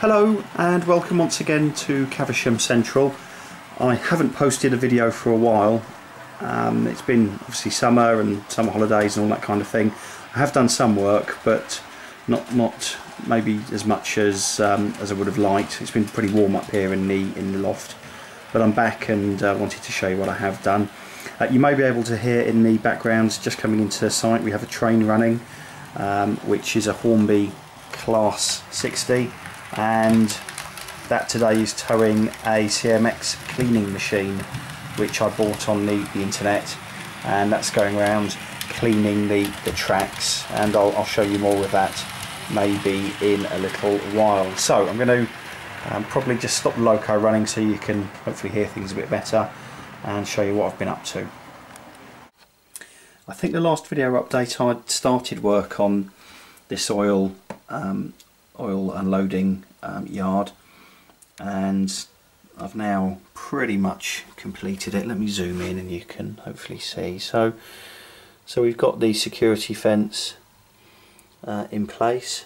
Hello and welcome once again to Caversham Central. I haven't posted a video for a while. It's been obviously summer and summer holidays and all that kind of thing. I have done some work, but not maybe as much as I would have liked. It's been pretty warm up here in the loft, but I'm back and wanted to show you what I have done. You may be able to hear in the background, just coming into the site, we have a train running, which is a Hornby Class 60, and that today is towing a CMX cleaning machine which I bought on the internet, and that's going around cleaning the tracks, and I'll show you more of that maybe in a little while. So I'm going to probably just stop the loco running so you can hopefully hear things a bit better and show you what I've been up to. I think the last video update I'd started work on this oil unloading yard, and I've now pretty much completed it. Let me zoom in and you can hopefully see. So we've got the security fence in place.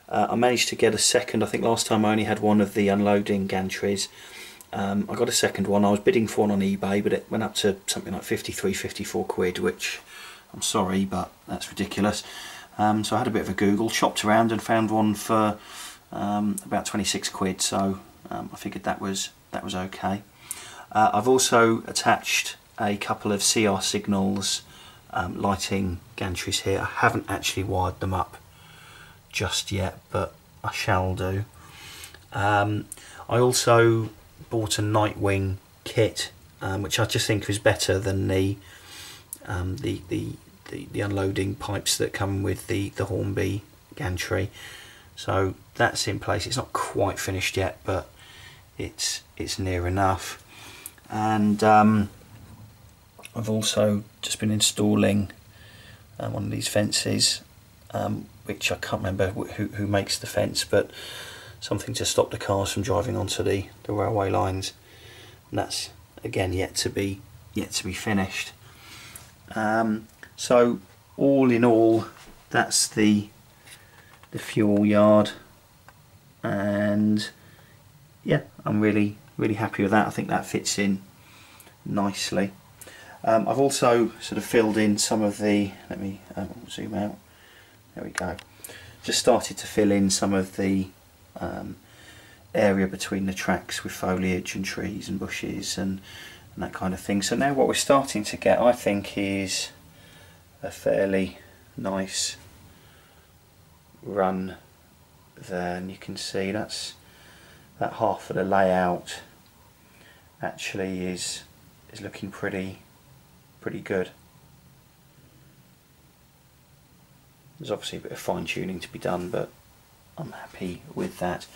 I managed to get a second. I think last time I only had one of the unloading gantries. I got a second one. I was bidding for one on eBay, but it went up to something like 53, 54 quid, which I'm sorry, but that's ridiculous. So I had a bit of a Google, shopped around and found one for about 26 quid, so I figured that was okay. I've also attached a couple of CR signals lighting gantries here. I haven't actually wired them up just yet, but I shall do. I also bought a Nightwing kit, which I just think is better than the unloading pipes that come with the Hornby gantry. So that's in place. It's not quite finished yet, but it's near enough. And I've also just been installing one of these fences, which I can't remember who makes the fence, but something to stop the cars from driving onto the railway lines, and that's again yet to be finished. So all in all, that's the fuel yard, and yeah, I'm really happy with that. I think that fits in nicely. I've also sort of filled in some of the, let me zoom out, there we go, just started to fill in some of the area between the tracks with foliage and trees and bushes and that kind of thing. So now what we're starting to get, I think, is a fairly nice run there, and you can see that half of the layout actually is looking pretty good. There's obviously a bit of fine tuning to be done, but I'm happy with that.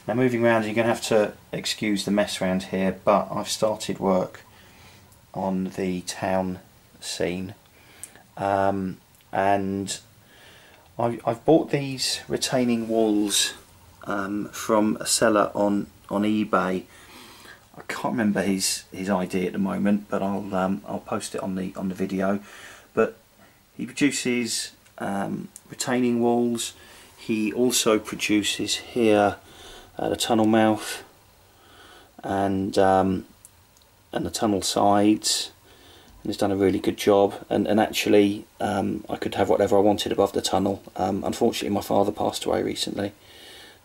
Now moving around, you're going to have to excuse the mess around here, but I've started work on the town scene, and I've bought these retaining walls from a seller on eBay. I can't remember his ID at the moment, but I'll post it on the video. But he produces retaining walls. He also produces here the tunnel mouth and the tunnel sides, and he's done a really good job. And actually, I could have whatever I wanted above the tunnel. Unfortunately, my father passed away recently,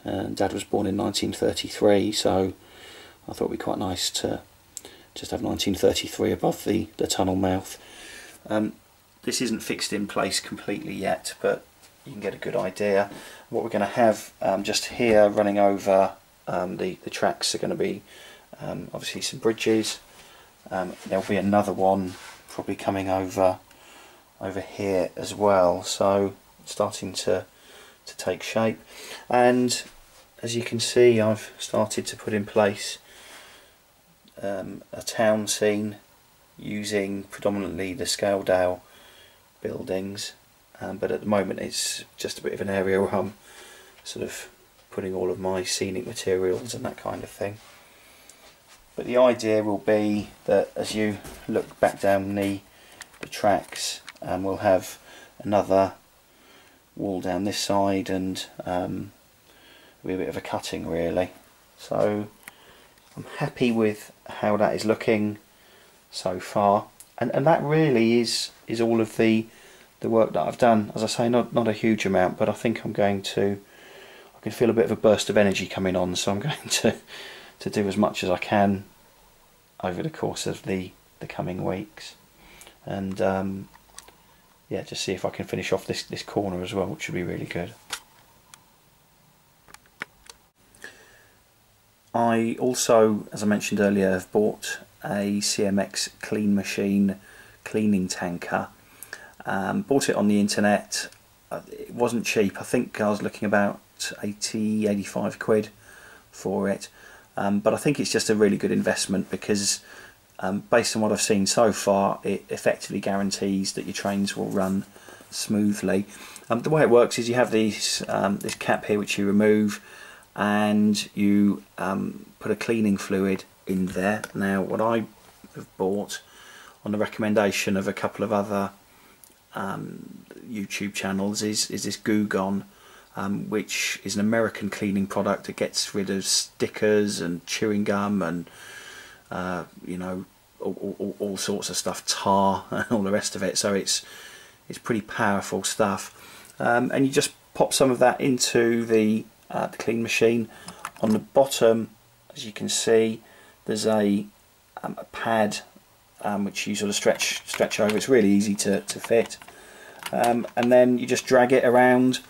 and Dad was born in 1933, so I thought it'd be quite nice to just have 1933 above the tunnel mouth. This isn't fixed in place completely yet, but you can get a good idea. What we're going to have just here running over the tracks are going to be obviously some bridges. There'll be another one probably coming over here as well, so it's starting to take shape. And as you can see, I've started to put in place a town scene using predominantly the Scaledale buildings, but at the moment it's just a bit of an area where I'm sort of putting all of my scenic materials and that kind of thing. But the idea will be that as you look back down the tracks, we'll have another wall down this side and be a bit of a cutting really. So I'm happy with how that is looking so far, and that really is all of the work that I've done. As I say, not a huge amount, but I think I can feel a bit of a burst of energy coming on, so I'm going to do as much as I can over the course of the coming weeks, and yeah, just see if I can finish off this corner as well, which would be really good. I also, as I mentioned earlier, have bought a CMX Clean Machine cleaning tanker. Bought it on the internet. It wasn't cheap. I think I was looking about 85 quid for it, but I think it's just a really good investment because based on what I've seen so far, it effectively guarantees that your trains will run smoothly. The way it works is you have this cap here which you remove, and you put a cleaning fluid in there. Now what I have bought on the recommendation of a couple of other YouTube channels is this Goo Gone, which is an American cleaning product that gets rid of stickers and chewing gum and you know, all sorts of stuff, tar and all the rest of it. So it's pretty powerful stuff, and you just pop some of that into the clean machine. On the bottom, as you can see, there's a pad which you sort of stretch over. It's really easy to fit, and then you just drag it around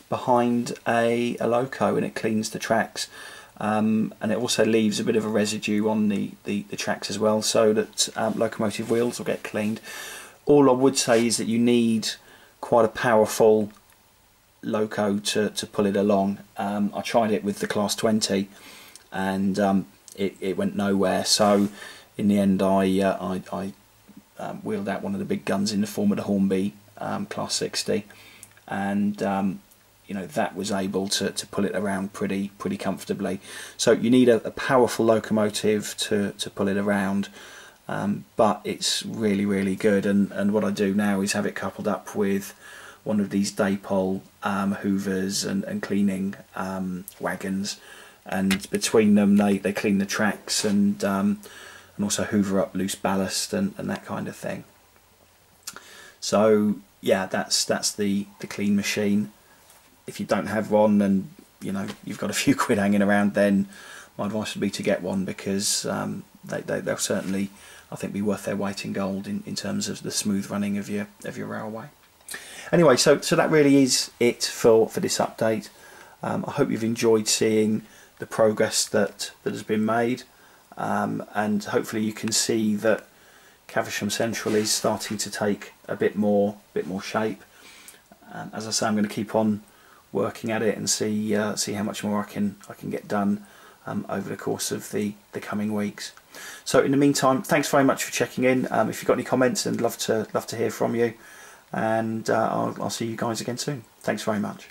behind a loco and it cleans the tracks, and it also leaves a bit of a residue on the tracks as well, so that locomotive wheels will get cleaned. All I would say is that you need quite a powerful loco to pull it along. I tried it with the Class 20 and it went nowhere, so in the end I wheeled out one of the big guns in the form of the Hornby Class 60, and you know, that was able to pull it around pretty comfortably. So you need a powerful locomotive to pull it around, but it's really good. And what I do now is have it coupled up with one of these Daypol hoovers and cleaning wagons, and between them they clean the tracks and also hoover up loose ballast and that kind of thing. So yeah, that's the clean machine. If you don't have one and you know you've got a few quid hanging around, then my advice would be to get one, because they'll certainly, I think, be worth their weight in gold in terms of the smooth running of your railway. Anyway, so that really is it for this update. I hope you've enjoyed seeing the progress that has been made, and hopefully you can see that Caversham Central is starting to take a bit more shape. As I say, I'm going to keep on working at it and see how much more I can get done over the course of the coming weeks. So in the meantime, thanks very much for checking in. If you've got any comments, I'd love to hear from you, and I'll see you guys again soon. Thanks very much.